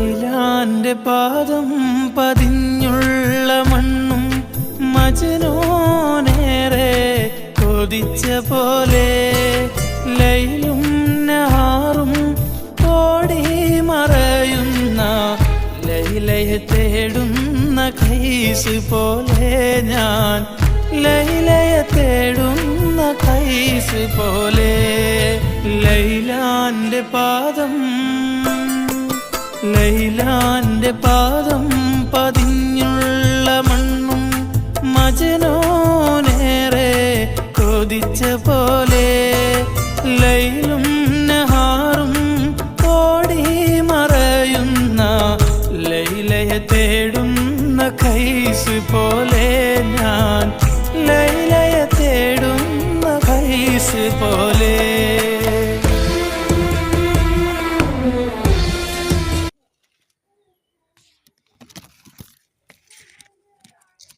ലൈലാന്റെ പാദം പതിഞ്ഞുള്ള മണ്ണും മജ്നൂനേറെ കൊതിച്ച പോലെ ലൈലും നഹാറും ഓടി മറയുന്ന ലൈലയെ തേടുന്ന കൈസ് പോലെ ഞാൻ ലൈലയെ തേടുന്ന കൈസ് പോലെ ലൈലാന്റെ പാദം പതിഞ്ഞുള്ള മണ്ണും മജ്നൂനേറെ കൊതിച്ച പോലെ ലൈലും നഹാറും ഓടി മറയുന്ന ലൈലയെ തേടുന്ന കൈസ് പോലെ